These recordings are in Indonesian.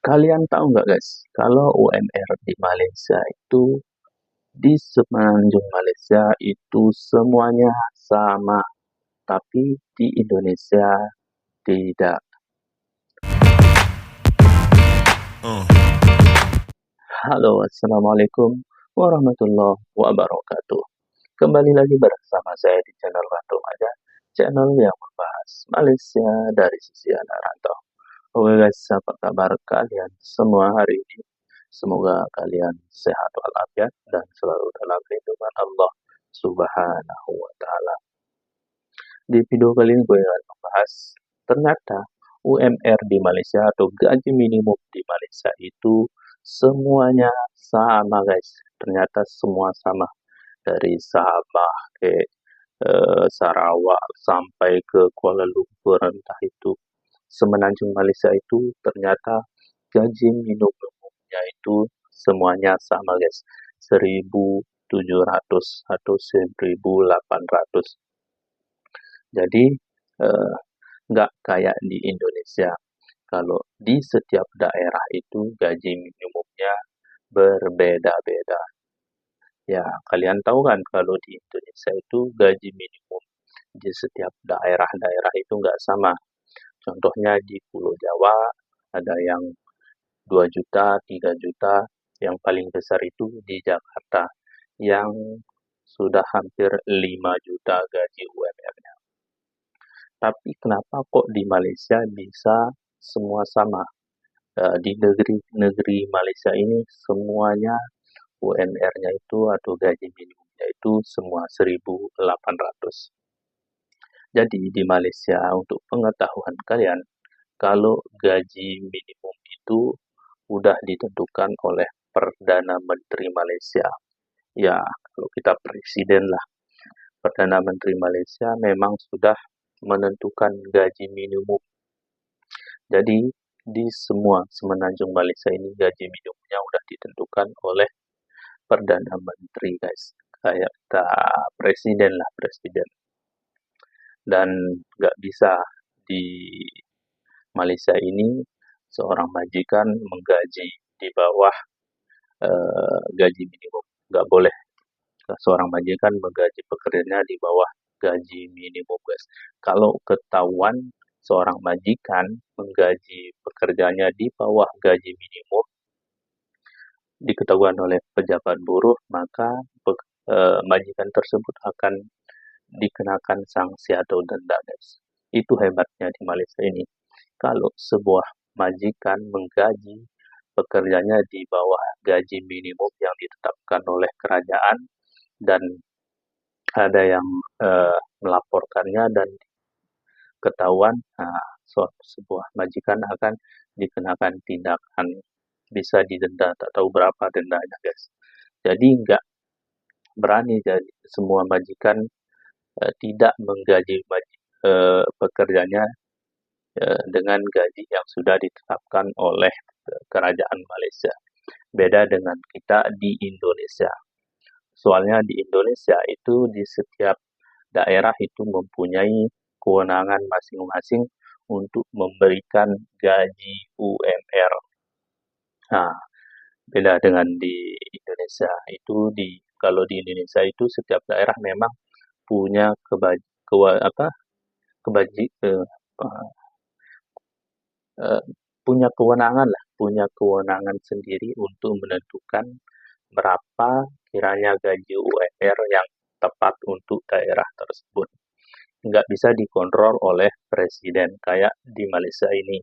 Kalian tahu nggak guys, kalau UMR di Malaysia itu di semenanjung Malaysia itu semuanya sama, tapi di Indonesia tidak. Halo, Assalamualaikum warahmatullahi wabarakatuh. Kembali lagi bersama saya di channel Rantau Aja, channel yang membahas Malaysia dari sisi anak rantau. Oke guys, apa kabar kalian semua hari ini? Semoga kalian sehat walafiat dan selalu dalam lindungan Allah Subhanahu wa Ta'ala. Di video kali ini gue akan membahas ternyata UMR di Malaysia atau gaji minimum di Malaysia itu semuanya sama guys. Ternyata semua sama dari Sabah ke Sarawak sampai ke Kuala Lumpur, entah itu semenanjung Malaysia itu ternyata gaji minimumnya itu semuanya sama guys, 1.700 atau 1.800. Jadi nggak kayak di Indonesia. Kalau di setiap daerah itu gaji minimumnya berbeda-beda. Ya, kalian tahu kan kalau di Indonesia itu gaji minimum di setiap daerah-daerah itu nggak sama. Contohnya di Pulau Jawa ada yang 2 juta, 3 juta, yang paling besar itu di Jakarta yang sudah hampir 5 juta gaji UMR-nya. Tapi kenapa kok di Malaysia bisa semua sama? Di negeri Malaysia ini semuanya UMR-nya itu atau gaji minimumnya itu semua 1.800. Jadi di Malaysia untuk pengetahuan kalian, kalau gaji minimum itu udah ditentukan oleh Perdana Menteri Malaysia. Ya, kalau kita presiden lah. Perdana Menteri Malaysia memang sudah menentukan gaji minimum. Jadi di semua semenanjung Malaysia ini gaji minimumnya udah ditentukan oleh Perdana Menteri guys. Kayak kita presiden lah, presiden. Dan nggak bisa di Malaysia ini seorang majikan menggaji di bawah gaji minimum. Nggak boleh seorang majikan menggaji pekerjanya di bawah gaji minimum guys. Kalau ketahuan seorang majikan menggaji pekerjanya di bawah gaji minimum diketahuan oleh pejabat buruh, maka majikan tersebut akan dikenakan sanksi atau denda guys. Itu hebatnya di Malaysia ini. Kalau sebuah majikan menggaji pekerjanya di bawah gaji minimum yang ditetapkan oleh kerajaan dan ada yang melaporkannya dan ketahuan, sebuah majikan akan dikenakan tindakan, bisa didenda, tak tahu berapa dendanya guys. Jadi nggak berani jadi semua majikan tidak menggaji pekerjanya dengan gaji yang sudah ditetapkan oleh kerajaan Malaysia. Beda dengan kita di Indonesia. Soalnya di Indonesia itu di setiap daerah itu mempunyai kewenangan masing-masing untuk memberikan gaji UMR. Nah, beda dengan di Indonesia. Kalau di Indonesia itu setiap daerah memang punya punya kewenangan lah, punya kewenangan sendiri untuk menentukan berapa kiranya gaji UMR yang tepat untuk daerah tersebut. Nggak bisa dikontrol oleh presiden kayak di Malaysia ini.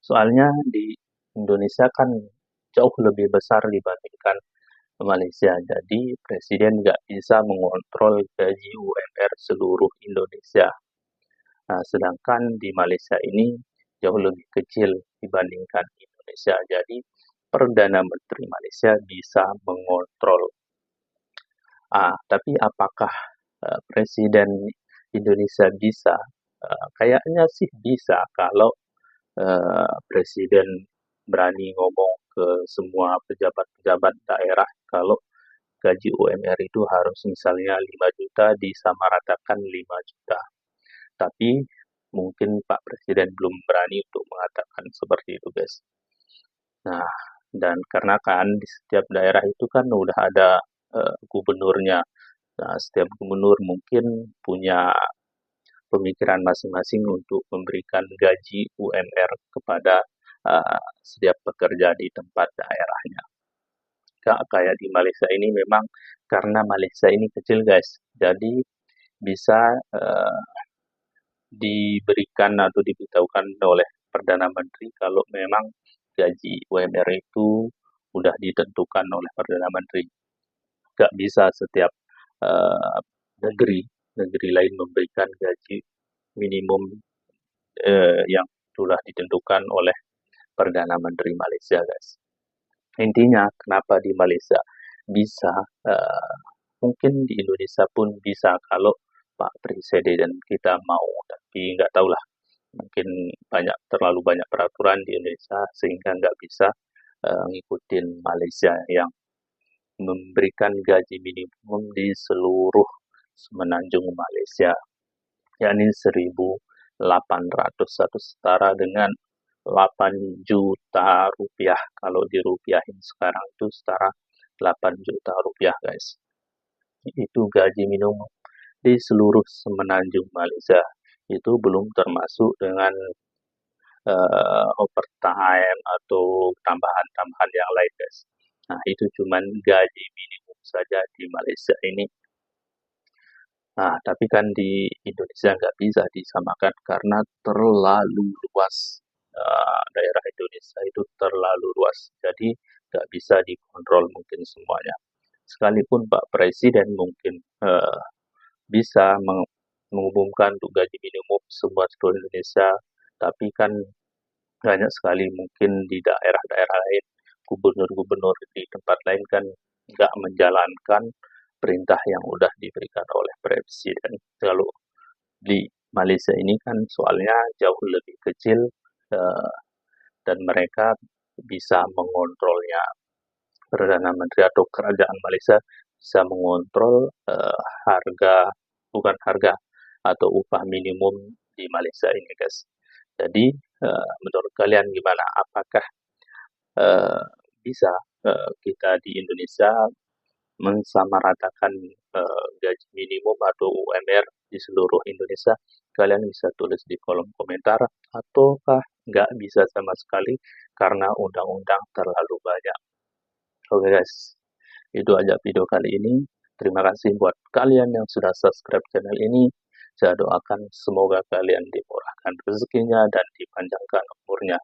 Soalnya di Indonesia kan jauh lebih besar dibandingkan Malaysia. Jadi presiden nggak bisa mengontrol gaji UMR seluruh Indonesia. Nah, sedangkan di Malaysia ini jauh lebih kecil dibandingkan Indonesia. Jadi Perdana Menteri Malaysia bisa mengontrol. Tapi apakah Presiden Indonesia bisa? Kayaknya sih bisa kalau Presiden berani ngomong ke semua pejabat-pejabat daerah kalau gaji UMR itu harus misalnya 5 juta disamaratakan 5 juta. Tapi mungkin Pak Presiden belum berani untuk mengatakan seperti itu guys. Nah, dan karena kan di setiap daerah itu kan udah ada gubernurnya. Nah, setiap gubernur mungkin punya pemikiran masing-masing untuk memberikan gaji UMR kepada setiap pekerja di tempat daerahnya. Kayak di Malaysia ini memang karena Malaysia ini kecil guys, jadi bisa diberikan atau diberitahukan oleh Perdana Menteri kalau memang gaji UMR itu udah ditentukan oleh Perdana Menteri. Nggak bisa setiap uh, negeri negeri lain memberikan gaji minimum yang sudah ditentukan oleh Perdana Menteri Malaysia, guys. Intinya, kenapa di Malaysia bisa, mungkin di Indonesia pun bisa kalau Pak Presiden kita mau, tapi nggak tahulah. Mungkin terlalu banyak peraturan di Indonesia sehingga nggak bisa ngikutin Malaysia yang memberikan gaji minimum di seluruh semenanjung Malaysia, yakni 1.800 atau setara dengan 8 juta rupiah. Kalau dirupiahin sekarang itu setara 8 juta rupiah, guys. Itu gaji minimum di seluruh semenanjung Malaysia. Itu belum termasuk dengan overtime atau tambahan-tambahan yang lain, guys. Nah, itu cuman gaji minimum saja di Malaysia ini. Nah, tapi kan di Indonesia nggak bisa disamakan karena terlalu luas. Daerah Indonesia itu terlalu luas, jadi nggak bisa dikontrol mungkin semuanya. Sekalipun Pak Presiden mungkin bisa mengumumkan untuk gaji minimum semua seluruh Indonesia, tapi kan banyak sekali mungkin di daerah-daerah lain, gubernur-gubernur di tempat lain kan nggak menjalankan perintah yang udah diberikan oleh Presiden. Kalau di Malaysia ini kan soalnya jauh lebih kecil dan mereka bisa mengontrolnya. Perdana Menteri atau Kerajaan Malaysia bisa mengontrol harga, bukan harga, atau upah minimum di Malaysia ini, guys. Jadi, menurut kalian gimana? Apakah uh, bisa kita di Indonesia mensamaratakan gaji minimum atau UMR di seluruh Indonesia? Kalian bisa tulis di kolom komentar, ataukah nggak bisa sama sekali karena undang-undang terlalu banyak. Oke guys, itu aja video kali ini. Terima kasih buat kalian yang sudah subscribe channel ini. Saya doakan semoga kalian dimurahkan rezekinya dan dipanjangkan umurnya.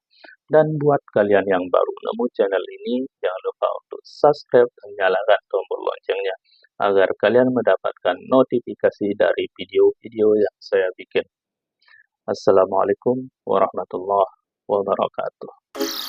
Dan buat kalian yang baru nemu channel ini, jangan lupa untuk subscribe dan nyalakan tombol loncengnya agar kalian mendapatkan notifikasi dari video-video yang saya bikin. Assalamualaikum warahmatullahi wabarakatuh.